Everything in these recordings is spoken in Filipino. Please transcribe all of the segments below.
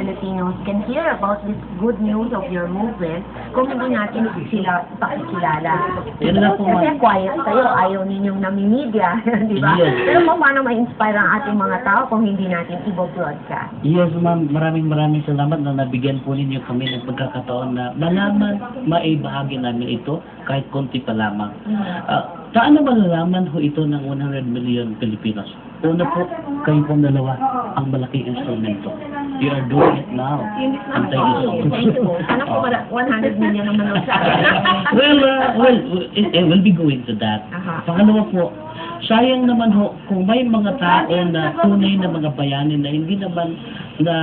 Filipinos can hear about this good news of your movement kung hindi natin sila pakikilala? Yan na po, Kasi ma'am. quiet kayo, ayaw ninyong nami-media, di ba? Yes. Pero paano ma-inspire ang ating mga tao kung hindi natin i-broadcast? Yes, ma'am. Maraming salamat na nabigyan po ninyo kami ng pagkakataon na malaman, maibahagi namin ito kahit konti pa lamang. Saan na malalaman ho ito ng 100 million Filipinos? Una po, kayo pong dalawa ang malaking instrumento. You are doing it now. And thank you so much. Thank you. Ano po ba 100 million ang manood sa akin? well, it will be going to that. Aha. Pangalawa po, sayang naman ho, kung may mga tao na tunay na mga bayani na hindi naman na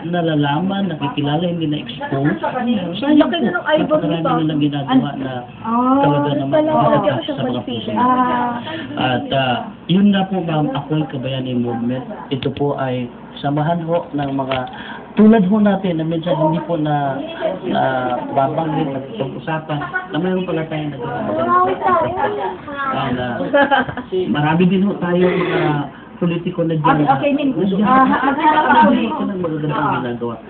nalalaman, nakikilala, hindi na-expose, sayang po, napakarami nilang ginagawa na talaga naman nakakatakas sa mga puso. At yun nga po, ma'am, Ako'y Kabayani Movement, ito po ay samahan ho ng mga tulad ho natin na minsan hindi po na babanggit at pag-usapan na mayroon pala tayong nagagawa. Marami din ho tayong mga politiko na dyan. Okay, Ning. Magagandang ginagawa.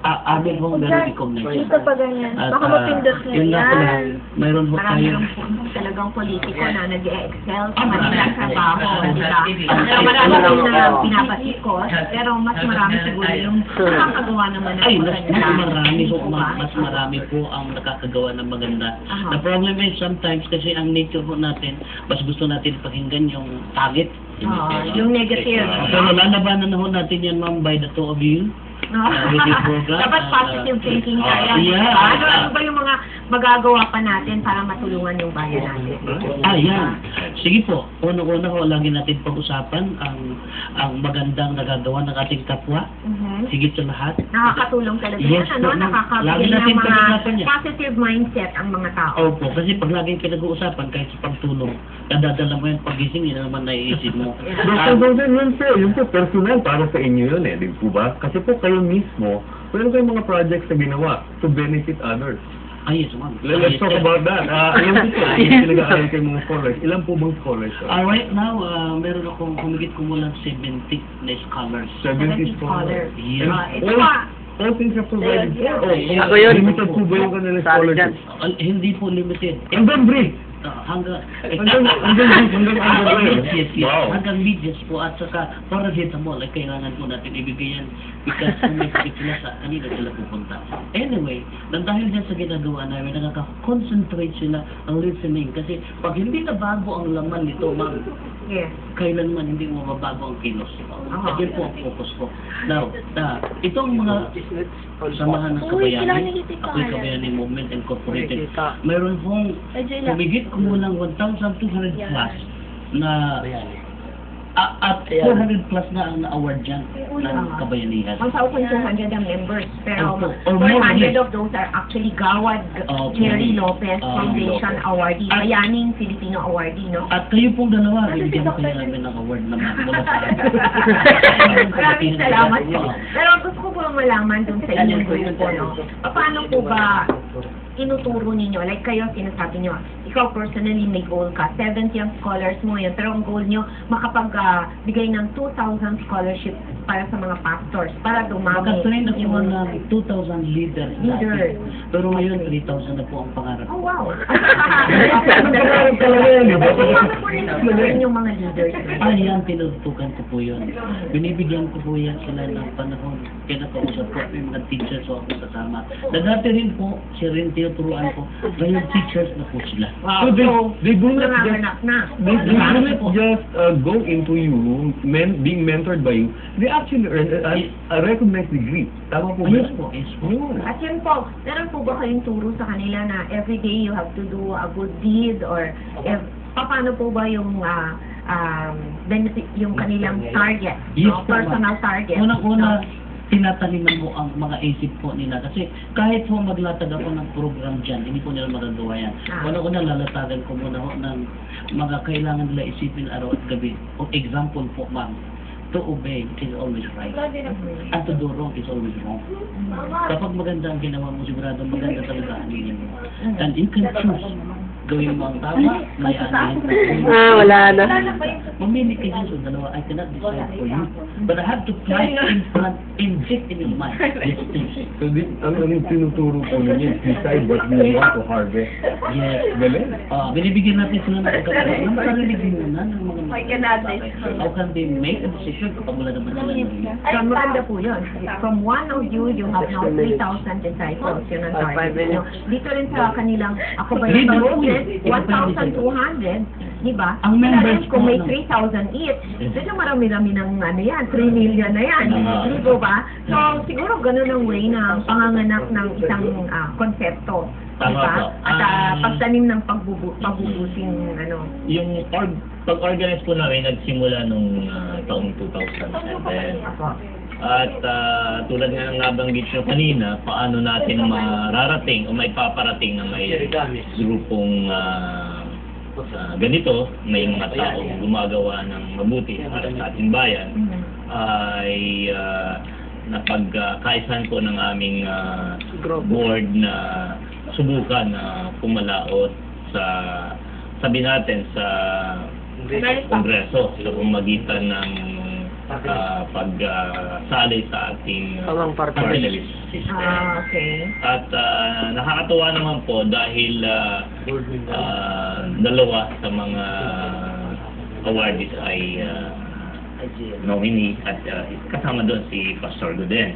Amin hong meron i-connect. Ito pa ganyan. Baka mapindot na yun nga po lang, yan. mayroon ho Marami tayong rin talagang politiko na nag-excel sa kanilang trabaho, di ba? Pero marami rin na pinapatikos, pero mas marami siguro yung nakakagawa naman ng ay, mas maganda. marami po, Di ba? mas marami po ang nakakagawa ng maganda. Aha. The problem is sometimes kasi ang nature po natin, mas gusto natin pakinggan yung pangit. Yung negative. Pero lalabanan na ho natin yan, ma'am, by the two of you. With this program. Dapat positive thinking tayo. Yeah. Ano ba yung mga magagawa pa natin para matulungan yung bayan natin? Yan. Sige po. Una-una ho, lagi natin pag-usapan ang magandang nagagawa ng ating kapwa. Higit sa lahat. Nakakatulong talaga Yes, yan, ano? po, lagi Nakakabigay natin ng mga pag-usapan yan. positive mindset ang mga tao. Opo, kasi pag laging pinag-uusapan, kahit sa pagtulong, nadadala mo yung pagising, yun na naman naiisip mo. Yun po, personal para sa inyo yun di po ba? Kasi po kayo mismo, meron kayong mga projects na ginawa to benefit others. Yes, ma'am. Let's talk about that. Ilan po yung pinag-aaral kayong mga scholars? Ilan po bang scholars? Right now, meron akong humigit kumulang 70 na scholars. 70 scholars. Yes. All things are provided for. Ako yun. Limited po ba yung kanilang scholarship? Hindi po limited. Hanggang break. Hanggang Yes. Wow. Hanggang medyas po at saka paracetamol ay kailangan po natin ibigay yan because kung may sakit sila sa kanila sila pupunta. Anyway, dahil dyan sa ginagawa namin, nakaka-concentrate sila ang listening kasi pag hindi na bago ang laman nito, ma'am, Yes. kailanman hindi mo mabago ang kilos. At yun po ang focus ko. Now, itong mga samahan ng kabayani, Ako'y Kabayani Movement Incorporated, mayroon pong humigit kumulang 1,200 plus na at 400 plus na ang na-award dyan ng kabayanihan. 1,200 ang members, pero Opo. Or more, 400 yes. of those are actually Gawad Opo. Jerry Lopez Opo. Foundation awardee, Bayaning Filipino awardee, no? At kayo pong dalawa, bibigyan ko kayo namin ng award naman mula sa akin. Maraming salamat po. Pero gusto ko po malaman dun sa inyong grupo, no? Paano po ba inuturo ninyo? Like kayo, sinasabi nyo, ikaw personally may goal ka, 70 ang scholars mo yun, pero ang goal nyo, makapagbigay ng 2,000 scholarships para sa mga pastors, para dumami. Makatrain ako ng 2,000 leaders dati. Leaders. Pero ngayon, 3,000 na po ang pangarap. Oh, wow. Pangarap talaga yan, di ba? Paano po nila yung mga leaders? Yan, tinutukan ko po yun. Binibigyan ko po yan sila ng panahon. Kinakausap ko yung mga teachers o ako kasama. Na dati rin po, si rin tinuturuan ko, ngayon teachers na po sila. So they do not just Nanganganak na. They do not just go into you, being mentored by you. They actually earn a recognized degree. Tama po ba? Yes po, yes po. Yun. At yun po, meron po ba kayong turo sa kanila na everyday you have to do a good deed or paano po ba yung benefit, yung kanilang target, Yes no? po, Personal target. Unang-una, no? tinataliman mo ang mga isip po nila. Kasi kahit po maglatag ako ng program dyan, hindi po nila magagawa yan. Una-una, lalatagan ko muna ho ng mga kailangan nila isipin araw at gabi. O example po, ma'am, to obey is always right. And to do wrong is always wrong. Kapag maganda ang ginawa mo, sigurado maganda talaga ang hindi mo. And you can choose gawin mo ang tama, may ano. Wala na. Mamili kayo sa dalawa. I cannot decide for you. But I have to plant in front, inject in your mind. These things. So, ang tinuturo po ninyo, decide what you want to harvest. Yes. Galing. Binibigyan natin sila ng pagkakataon. Ang sarili muna ng mga Pakinggan natin. How can they make a decision kapag wala naman sila ng So, maganda po yun. From one of you, you have now 3,000 disciples. Yun ang target nyo. Dito rin sa kanilang, ako ba yung target? 1,200. Diba? Ang members Kung may po, 3,000 each, medyo marami-rami ng ano yan, 3 million na yan. Di ba? So, siguro ganun ang way na panganganak ng isang konsepto. Tama Diba? po. At pagtanim ng pagbubuting ano. Yung pag-organize po namin, nagsimula nung taong 2007. Ako. At tulad nga ng nabanggit nyo kanina, paano natin mararating o may paparating na may grupong ganito, may mga taong gumagawa ng mabuti para sa ating bayan, ay napagkaisahan po ng aming board na subukan na pumalaot sa, sabi natin, sa Kongreso sa pamagitan ng pagsali sa ating party list system. Okay. At nakakatuwa naman po dahil dalawa sa mga awardees ay nominee at kasama doon si Pastor Godin.